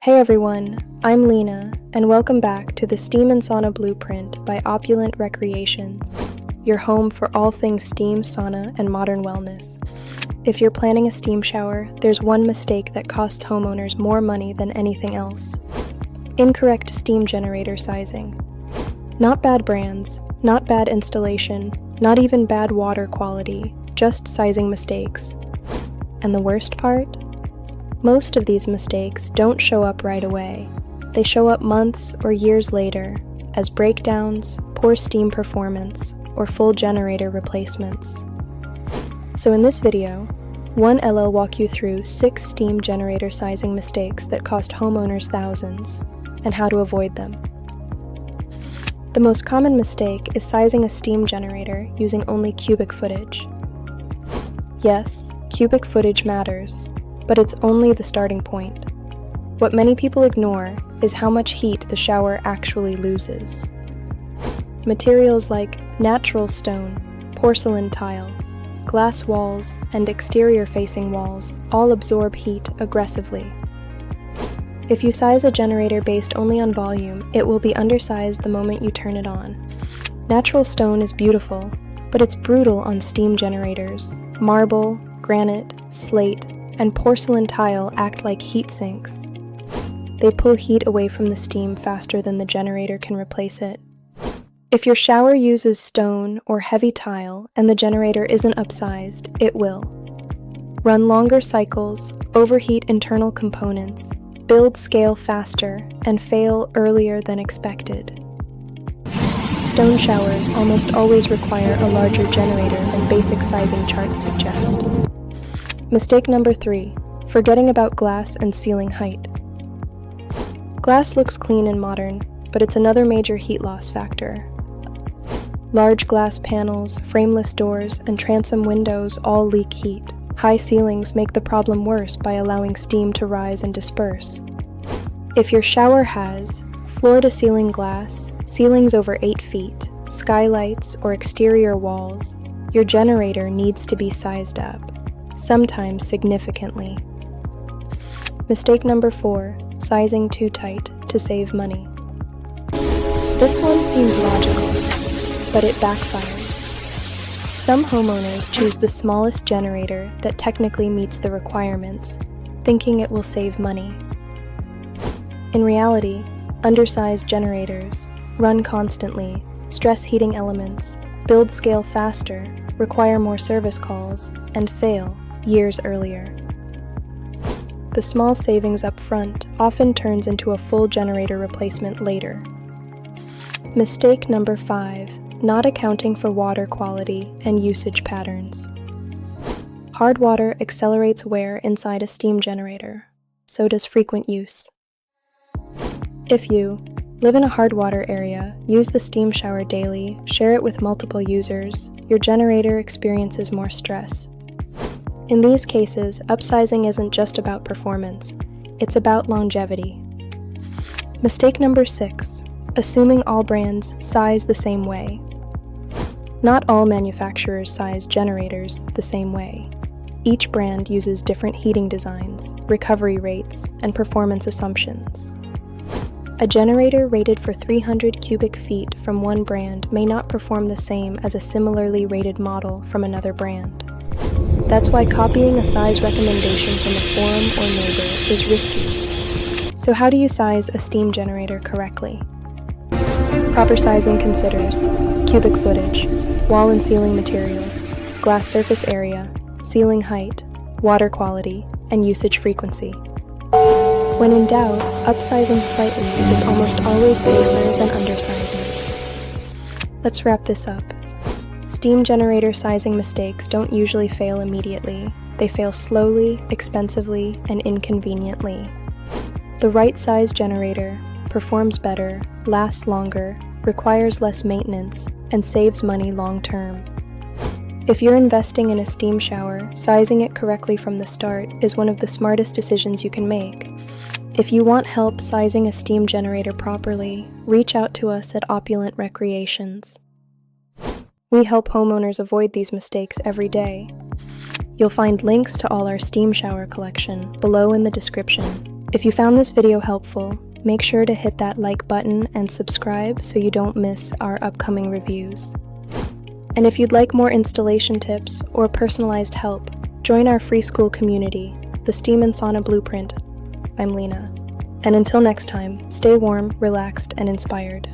Hey everyone, I'm Lena, and welcome back to the Steam and Sauna Blueprint by Opulent Recreations, your home for all things steam, sauna, and modern wellness. If you're planning a steam shower, there's one mistake that costs homeowners more money than anything else: incorrect steam generator sizing. Not bad brands, not bad installation, not even bad water quality, just sizing mistakes. And the worst part? Most of these mistakes don't show up right away. They show up months or years later as breakdowns, poor steam performance, or full generator replacements. So in this video, 1L will walk you through 6 steam generator sizing mistakes that cost homeowners thousands, and how to avoid them. The most common mistake is sizing a steam generator using only cubic footage. Yes, cubic footage matters, but it's only the starting point. What many people ignore is how much heat the shower actually loses. Materials like natural stone, porcelain tile, glass walls, and exterior-facing walls all absorb heat aggressively. If you size a generator based only on volume, it will be undersized the moment you turn it on. Natural stone is beautiful, but it's brutal on steam generators. Marble, granite, slate, and porcelain tile act like heat sinks. They pull heat away from the steam faster than the generator can replace it. If your shower uses stone or heavy tile and the generator isn't upsized, it will run longer cycles, overheat internal components, build scale faster, and fail earlier than expected. Stone showers almost always require a larger generator than basic sizing charts suggest. Mistake number 3, forgetting about glass and ceiling height. Glass looks clean and modern, but it's another major heat loss factor. Large glass panels, frameless doors, and transom windows all leak heat. High ceilings make the problem worse by allowing steam to rise and disperse. If your shower has floor-to-ceiling glass, ceilings over 8 feet, skylights, or exterior walls, your generator needs to be sized up, sometimes significantly. Mistake number 4, sizing too tight to save money. This one seems logical, but it backfires. Some homeowners choose the smallest generator that technically meets the requirements, thinking it will save money. In reality, undersized generators run constantly, stress heating elements, build scale faster, require more service calls, and fail years earlier. The small savings up front often turns into a full generator replacement later. Mistake number 5, not accounting for water quality and usage patterns. Hard water accelerates wear inside a steam generator. So does frequent use. If you live in a hard water area, use the steam shower daily, share it with multiple users, your generator experiences more stress. In these cases, upsizing isn't just about performance, it's about longevity. Mistake number 6, assuming all brands size the same way. Not all manufacturers size generators the same way. Each brand uses different heating designs, recovery rates, and performance assumptions. A generator rated for 300 cubic feet from one brand may not perform the same as a similarly rated model from another brand. That's why copying a size recommendation from a forum or neighbor is risky. So how do you size a steam generator correctly? Proper sizing considers cubic footage, wall and ceiling materials, glass surface area, ceiling height, water quality, and usage frequency. When in doubt, upsizing slightly is almost always safer than undersizing. Let's wrap this up. Steam generator sizing mistakes don't usually fail immediately. They fail slowly, expensively, and inconveniently. The right size generator performs better, lasts longer, requires less maintenance, and saves money long term. If you're investing in a steam shower, sizing it correctly from the start is one of the smartest decisions you can make. If you want help sizing a steam generator properly, reach out to us at Opulent Recreations. We help homeowners avoid these mistakes every day. You'll find links to all our steam shower collection below in the description. If you found this video helpful, make sure to hit that like button and subscribe so you don't miss our upcoming reviews. And if you'd like more installation tips or personalized help, join our free school community, the Steam and Sauna Blueprint. I'm Lena. And until next time, stay warm, relaxed, and inspired.